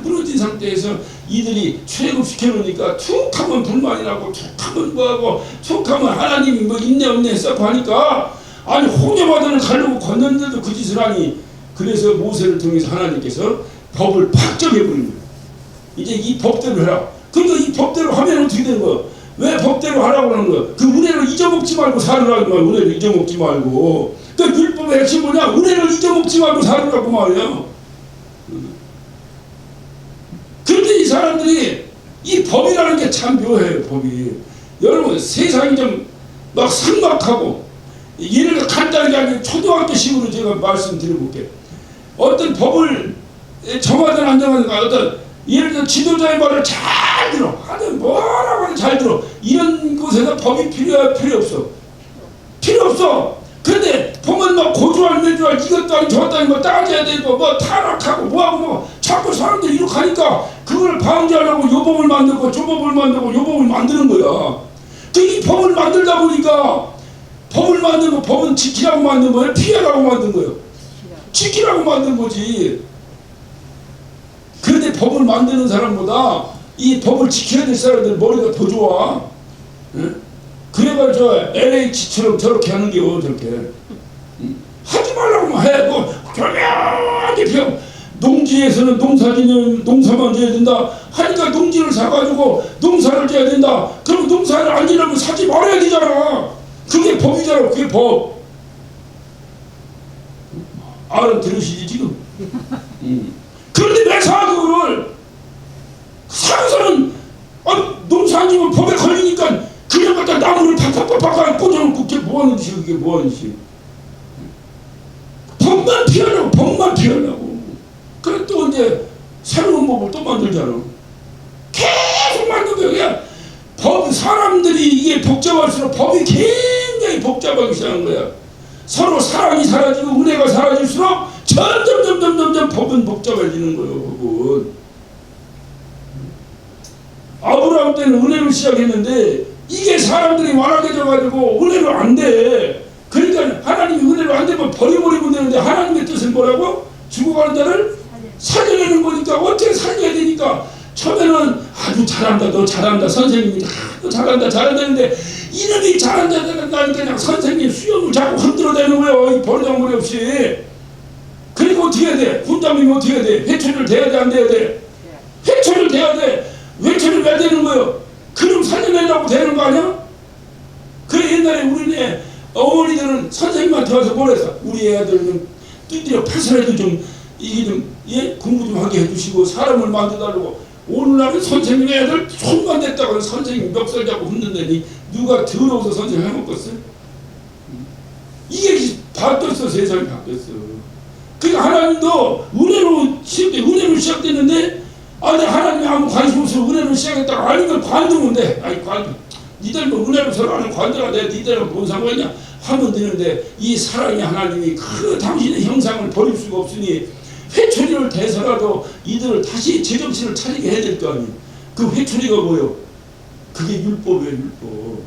무너진 상태에서 이들이 출애굽시켜 놓으니까 툭하면 불만이 나고 툭하면 뭐하고 툭하면 하나님이 뭐 있네 없네 썩고 하니까 홍해바다를 가려고 건넌데도 그 짓을 하니, 그래서 모세를 통해서 하나님께서 법을 팍 정해버린 거예요. 이제 이 법대로 해라. 그러니까 이 법대로 하면 어떻게 되는 거야? 왜 법대로 하라고 하는 거야? 그 은혜를 잊어먹지 말고 살으라고 말이야. 은혜를 잊어먹지 말고. 그 율법의 핵심 뭐냐? 은혜를 잊어먹지 말고 살으라고 말이야. 그런데 이 사람들이 이 법이라는 게 참 묘해요. 법이. 여러분 세상이 좀 막 삭막하고, 예를 들어 간단하게 아니라 초등학교식으로 제가 말씀드려볼게요. 어떤 법을 정하든 안 정하든 어떤 예를 들어 지도자의 말을 잘 들어. 뭐라고 하든 잘 들어. 이런 곳에서 법이 필요 없어. 그런데 보면 뭐 고주할 매주할 이것도 아니고 저것도 아니고 뭐 따져야 되고 뭐 타락하고 뭐하고 뭐 자꾸 사람들이 이렇게 하니까 그걸 방지하려고 요 법을 만들고 저 법을 만들고 요 법을 만드는 거야. 이 법을 만들다 보니까 법을 만들고 법은 지키라고 만든 거예요? 피해라고 만든 거예요? 지키라고 만든 거지. 그런데 법을 만드는 사람보다 이 법을 지켜야 될 사람들 머리가 더 좋아. 응? 그래가지고 LH처럼 저렇게 하는 게요. 저렇게 하지 말라고만 해. 뭐 조용하게 펴. 농지에서는 농사만 지어야 된다 하니까 농지를 사가지고 농사를 지어야 된다. 그럼 농사를 안 지려면 사지 말아야 되잖아. 그게 법이잖아. 그게 법. 알아들으시지 지금? 그런데 왜 사 그걸? 사서는 농사 안 지면 법에 걸리니까 그냥 갖다 나무를 팍팍팍팍 꽂아놓고 그게 뭐하는 짓이야. 그게 뭐하는 짓이야. 법만 피하려고. 그래 또 이제 새로운 법을 또 만들잖아. 계속 만든 거야. 법, 사람들이 이게 복잡할수록 법이 굉장히 복잡하기 시작한 거야. 서로 사랑이 사라지고 은혜가 사라질수록 점점 법은 복잡해지는 거예요. 법은. 아브라함 때는 은혜로 시작했는데 이게 사람들이 완악해져가지고 은혜로 안 돼. 그러니까 하나님이 은혜로 안 되면 버려버리면 되는데 하나님의 뜻은 뭐라고? 죽어가는 자를 살려내는 거니까 어떻게 살려야 되니까 처음에는 아주 잘한다 너 잘한다 선생님이 너 잘한다 잘한다 했는데 이놈이 잘한다 잘한다 그냥 선생님 수염을 자꾸 흔들어대는 거예요. 이 버르장머리 없이. 그리고 어떻게 해야 돼? 훈장님이 어떻게 해야 돼? 회초리를 대야 돼 안 대야 돼? 회초리를 대야 돼. 회초리를 왜 대는 거예요? 그럼 살려내려고 되는 거 아니야? 그래 옛날에 우리네 어머니들은 선생님한테 와서 뭐랬어? 우리 애들은 두드려 패서라도 좀 이게 좀 예? 공부 좀 하게 해주시고 사람을 만들어달라고. 오늘날은 선생님 애들 손만 댔다고 선생님 멱살 잡고 흔든다니 누가 더러워서 선생님 해먹겠어? 이게 바뀌었어. 세상이 바뀌었어. 그러니까 하나님도 은혜로 시작됐는데 아니 하나님이 아무 관심 없어 은혜로 시작했다고 아니면 관두면 돼. 아니 관두 니들 뭐 은혜로 서로 하는 관두가 돼. 니들은 뭔 상관이냐 하면 되는데 이 사랑의 하나님이 그 당신의 형상을 버릴 수가 없으니 회초리를 대서라도 이들을 다시 제정신을 차리게 해야 될 거 아니에요. 그 회초리가 뭐예요? 그게 율법이에요. 율법.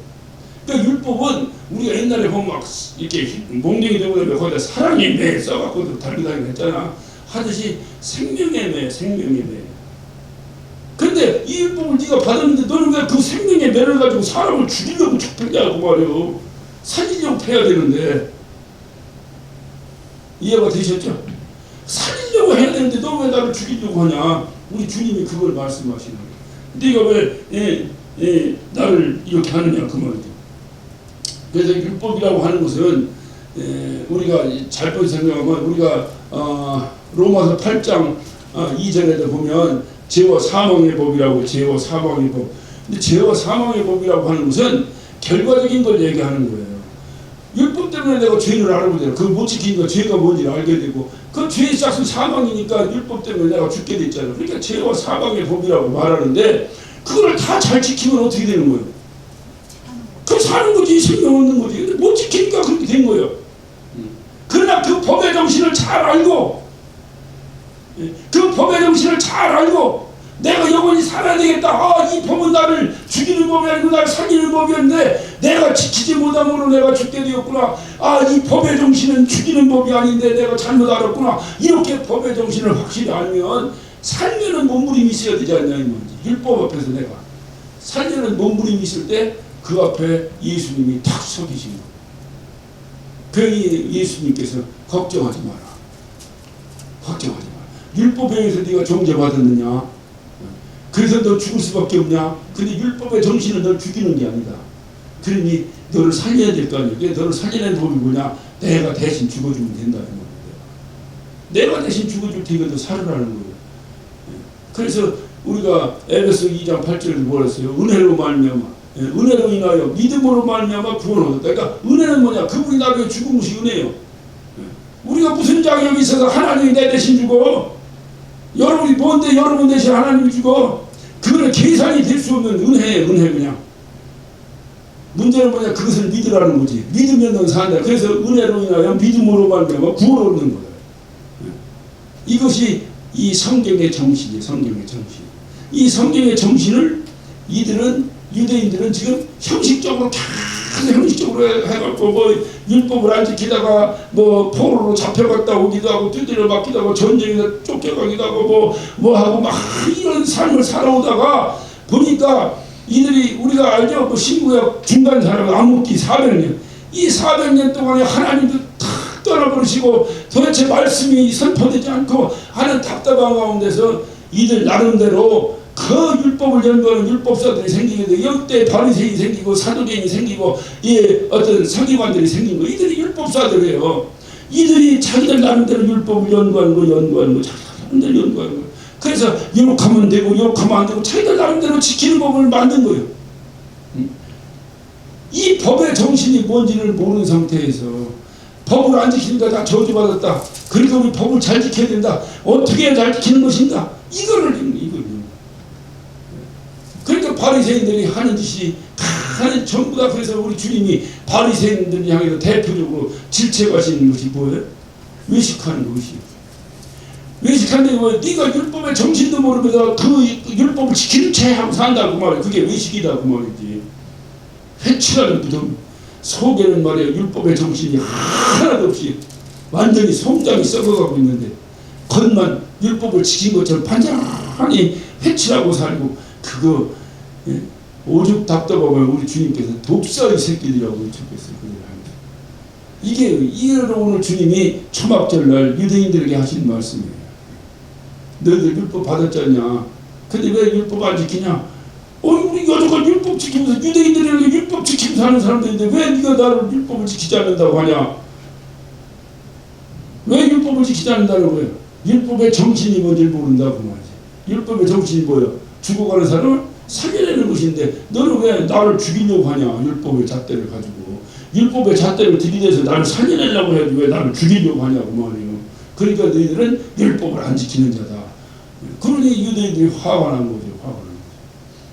그러니까 율법은 우리가 옛날에 보면 막 이렇게 몽둥이 들고 다니면 거기다 사랑의 매 써갖고 달고 다니고 했잖아. 하듯이 생명의 매, 생명의 매. 근데 이 율법을 네가 받았는데 너는 왜 그 생명의 매를 가지고 사람을 죽이려고 척패냐고 말이에요. 살리려고 패야 되는데. 이해가 되셨죠? 살리려고 해야 되는데 너 왜 나를 죽이려고 하냐. 우리 주님이 그걸 말씀하시는 거예요. 네가 왜 나를 이렇게 하느냐 그 말이죠. 그래서 율법이라고 하는 것은 우리가 잘못 생각하면 우리가 로마서 8장 2절에도 보면 죄와 사망의 법이라고 죄와 사망의 법. 근데 죄와 사망의 법이라고 하는 것은 결과적인 걸 얘기하는 거예요. 율법 때문에 내가 죄를 알아보게 되고 그걸 못 지키니까 죄가 뭔지를 알게 되고 그 죄의 싹은 사망이니까 율법 때문에 내가 죽게 됐잖아요. 그러니까 죄와 사망의 법이라고 말하는데 그걸 다 잘 지키면 어떻게 되는 거예요? 그 사는 거지. 생명 얻는 거지. 근데 못 지키니까 그렇게 된 거예요. 그러나 그 법의 정신을 잘 알고 그 법의 정신을 잘 알고 내가 영원히 살아야 되겠다. 이 법은 나를 죽이는 법이 아니고 나를 살리는 법이었는데 내가 지키지 못함으로 내가 죽게 되었구나. 이 법의 정신은 죽이는 법이 아닌데 내가 잘못 알았구나. 이렇게 법의 정신을 확실히 알면 살려는 몸부림이 있어야 되지 않냐 이 말이지. 율법 앞에서 내가 살려는 몸부림이 있을 때 그 앞에 예수님이 탁 서 계신 거예요. 그러니 예수님께서 걱정하지 마라. 걱정하지 마라. 율법에 의해서 네가 정죄받았느냐? 그래서 너 죽을 수밖에 없냐? 근데 율법의 정신은 널 죽이는 게 아니다. 그러니 너를 살려야 될 거 아니야. 너를 살려낸 법이 뭐냐? 내가 대신 죽어주면 된다는 거예요. 내가 대신 죽어줄 테니까 너 살으라는 거예요. 그래서 우리가 에베소 2장 8절에서 뭐라 했어요? 은혜로 말미암아 은혜로 인하여 믿음으로 말미암아 구원을 얻었다. 그러니까 은혜는 뭐냐? 그분이 나를 위해 죽은 것이 은혜예요. 우리가 무슨 자격이 있어서 하나님이 내 대신 죽어? 여러분이 뭔데 여러분 대신 하나님이 죽어? 그거는 계산이 될 수 없는 은혜예요. 은혜 그냥. 문제는 뭐냐? 그것을 믿으라는 거지. 믿으면 넌 산다. 그래서 은혜로 인하여 믿음으로 말미암아 구원을 얻는 거예요. 이것이 이 성경의 정신이에요. 성경의 정신. 이 성경의 정신을 유대인들은 지금 형식적으로 계속 형식적으로 해갖고 뭐 율법을 안 지키다가 뭐 포로로 잡혀갔다 오기도 하고 두드려 맞기도 하고 전쟁에서 쫓겨가기도 하고 뭐 하고 막 이런 삶을 살아오다가 보니까 이들이 우리가 알죠? 그 신구약 중간 사람 암흑기 400년 이 400년 동안에 하나님도 탁 떠나버리시고 도대체 말씀이 선포되지 않고 하는 답답한 가운데서 이들 나름대로 그 율법을 연구하는 율법사들이 생기게 되고 역대 바리새인이 생기고 사두개인이 생기고 어떤 서기관들이 생긴 거 이들이 율법사들이에요. 이들이 자기들 나름대로 율법을 연구하는 거 자기들 나름대로 연구하는 거. 그래서 욕하면 되고 욕하면 안 되고 자기들 나름대로 지키는 법을 만든 거예요. 이 법의 정신이 뭔지를 모르는 상태에서 법을 안 지키니까 다 저주받았다. 그러니까 우리 법을 잘 지켜야 된다. 어떻게 해야 잘 지키는 것인가? 이거를 그러니까 바리새인들이 하는 짓이 하는 전부 다. 그래서 우리 주님이 바리새인들을 향해서 대표적으로 질책하시는 것이 뭐예요? 외식하는 것이에요. 외식하는데 뭐 네가 율법의 정신도 모르면서 그 율법을 지키는 채 하고 산다고 말이에요. 그게 외식이다 그 말이지. 회칠한 무덤 속에는 말이야 율법의 정신이 하나도 없이 완전히 솜장이 썩어가고 있는데 겉만 율법을 지킨 것처럼 반짝하니 회칠하고 살고 그거 오죽 답답하면 우리 주님께서 독사의 새끼들이라고 쳤겠어요. 이게 오늘 주님이 초막절날 유대인들에게 하신 말씀이에요. 너희들 율법 받았잖냐. 근데 왜 율법 안 지키냐. 우리 여태까지 율법 지키면서 유대인들에게 율법 지키면서 사는 사람들인데 왜 네가 나를 율법을 지키지 않는다고 하냐. 왜 율법을 지키지 않는다는 거예요. 율법의 정신이 뭔지 모른다고 말이지. 율법의 정신이 뭐야. 죽어가는 사람을 살려내는 것인데 너는 왜 나를 죽이려고 하냐. 율법의 잣대를 가지고. 율법의 잣대를 들이대서 나를 살려내려고 해야지 왜 나를 죽이려고 하냐고 말이에요. 그러니까 너희들은 율법을 안 지키는 자다. 그러니 유대인들이 화가 난 거죠. 화가 난 거죠.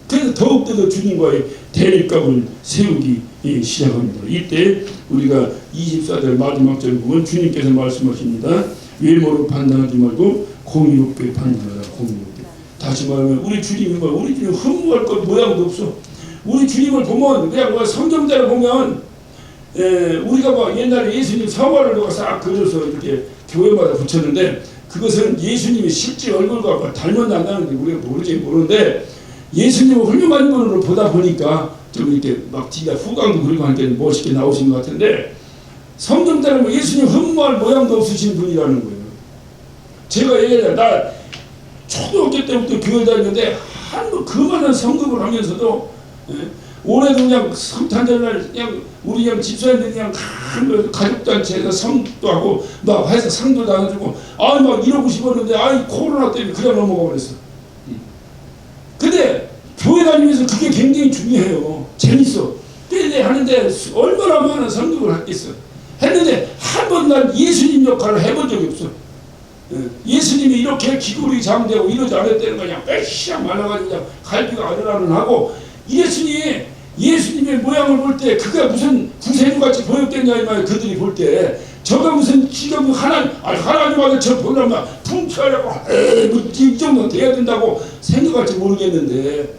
그래서 더욱더 주님과의 대립각을 세우기 시작합니다. 이때 우리가 24절 마지막 절을 보면 주님께서 말씀하십니다. 외모로 판단하지 말고 공의롭게 판단하라. 공의롭게. 다시 말하면 우리 주님 흠모할 것 모양도 없어. 우리 주님을 보면 그냥 성경대로 보면 우리가 뭐 옛날에 예수님 성화를 누가 싹 그려서 이렇게 교회마다 붙였는데 그것은 예수님이 실제 얼굴과 닮아난다는 게 우리가 모르는데 예수님을 훌륭한 분으로 보다 보니까 좀 이렇게 막 뒤가 후광도 그리고 하니까 멋있게 나오신 것 같은데 성경 따르면 예수님 흠모할 모양도 없으신 분이라는 거예요. 제가 예전에 나 초등학교 때부터 교회 다녔는데 한 그만한 성급을 하면서도 올해도 그냥 성탄절날 그냥 우리 그냥 집사님들 그냥 가족단체에서 성도 하고 막 해서 상도 나눠주고 막 이러고 싶었는데 코로나 때문에 그냥 넘어가 버렸어. 근데 교회 다니면서 그게 굉장히 중요해요. 재밌어. 근데 하는데 얼마나 많은 성급을 하겠어. 했는데 한 번 난 예수님 역할을 해본 적이 없어. 예수님이 이렇게 기구리 장대고 이러지 않았다는 거 그냥 빼시락 말라가지고 그냥 갈비가 아른아른하고 이랬으니 예수님의 모양을 볼 때 그가 무슨 구세주같이 보였겠냐 이 말이에요. 그들이 볼 때 저가 무슨 지금 하나님 아들 저 보려면 풍처하려고 이 정도 돼야 된다고 생각할지 모르겠는데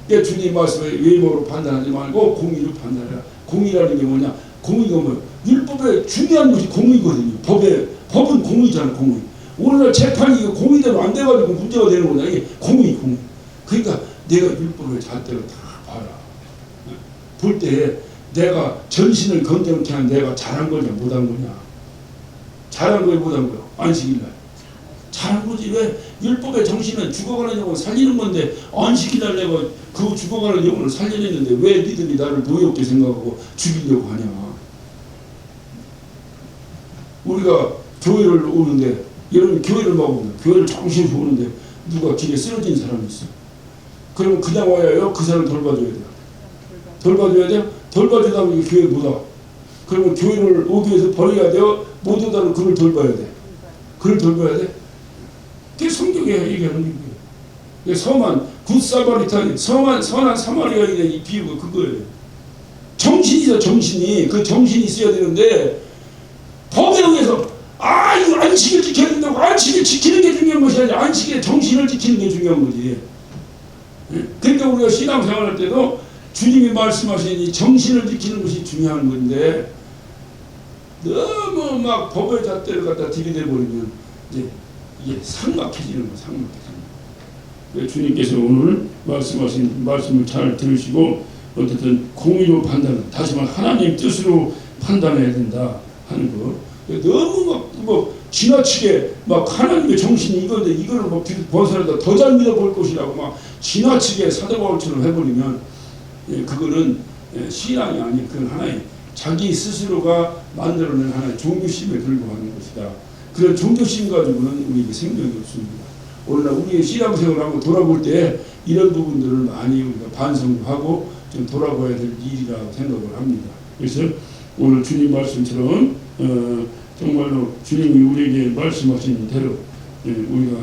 주님 말씀에 외모로 판단하지 말고 공의로 판단해라. 공의라는 게 뭐냐. 공의가 뭐예요. 율법의 중요한 것이 공의거든요. 법은 공의잖아. 공의. 오늘날 재판이 공의대로 안 돼가지고 문제가 되는 거냐. 이게 공의. 그러니까 내가 율법의 잣대로 다 봐라. 볼 때 내가 전신을 건전케 한 내가 잘한 거냐 못한 거냐. 잘한 거야 못한 거야. 안식일날 잘한 거지. 왜 율법의 정신은 죽어가는 영혼을 살리는 건데 안식일날 내가 그 죽어가는 영혼을 살려냈는데 왜 니들이 나를 노엽게 생각하고 죽이려고 하냐. 우리가 교회를 오는데 여러분 교회를 먹으면 교회를 정신없이 오는데 누가 길에 쓰러진 사람이 있어. 그러면 그냥 와야 해요? 그 사람을 돌봐줘야 돼요? 돌봐줘야 돼요? 돌봐주다 보니 교회 못 와. 그러면 교회를 오기 위해서 버려야 돼요? 못 오다는 그를 돌봐야 돼. 그를 돌봐야 돼? 그게 성경에 얘기하는 거예요. 선한 굿사마리탄 선한 사마리아인의 이 비유가 그거예요. 정신이죠. 정신이. 그 정신이 있어야 되는데 법에 의해서 이거 안식을 지켜야 된다고 안식을 지키는 게 중요한 것이 아니라 안식의 정신을 지키는 게 중요한 거지. 그러니까 우리가 신앙생활할 때도 주님이 말씀하신 이 정신을 지키는 것이 중요한 건데 너무 막 법의 잣대를 갖다 들이대 버리면 이제 이게 삭막해지는 거예요. 삭막해지는. 주님께서 오늘 말씀하신 말씀을 잘 들으시고 어쨌든 공의로 판단을 다시 말해 하나님 뜻으로 판단해야 된다 하는 거. 너무 막 지나치게 막 하나님의 정신이 이건데 이거를 막 벗어나다 더 잘 믿어볼 것이라고 막 지나치게 사도바울처럼 해버리면 그거는 신앙이 아닌 그건 하나의 자기 스스로가 만들어낸 하나의 종교심에 불과하는 것이다. 그런 종교심 가지고는 우리에게 생명이 없습니다. 오늘날 우리의 신앙생활을 한번 돌아볼 때 이런 부분들을 많이 우리가 반성하고 좀 돌아봐야 될 일이라고 생각을 합니다. 그래서 오늘 주님 말씀처럼 정말로 주님이 우리에게 말씀하신 대로 우리가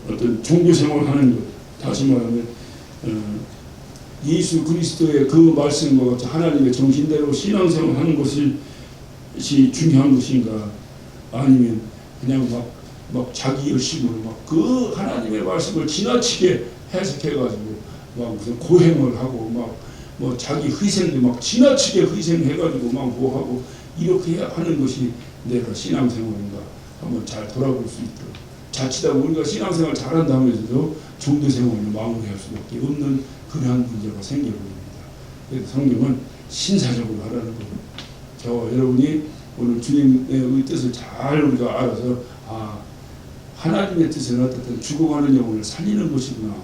어떤 종교생활을 하는 것, 다시 말하면 예수 그리스도의 그 말씀과 같이 하나님의 정신대로 신앙생활을 하는 것이 중요한 것인가, 아니면 그냥 막 자기 열심으로 막 그 하나님의 말씀을 지나치게 해석해가지고 막 무슨 고행을 하고 막 뭐 자기 희생도 막 지나치게 희생해가지고 막 뭐하고 이렇게 하는 것이 내가 신앙생활인가 한번 잘 돌아볼 수 있도록, 자칫하다 우리가 신앙생활 잘한다 하면서도 종교생활을 마무리할 수밖에 없는 그러한 문제가 생겨버립니다. 그래서 성경은 신사적으로 하라는 거예요. 저 여러분이 오늘 주님의 뜻을 잘 우리가 알아서 하나님의 뜻은 어떻든 죽어가는 영혼을 살리는 것이구나.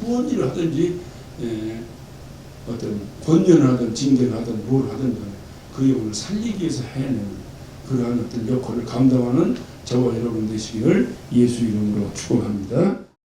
무슨 일을 하든지 어떤 권면을 하든 징계를 하든 뭘 하든 간에 그 영혼을 살리기 위해서 해내는 그러한 어떤 역할을 감당하는 저와 여러분 되시기를 예수 이름으로 축원합니다.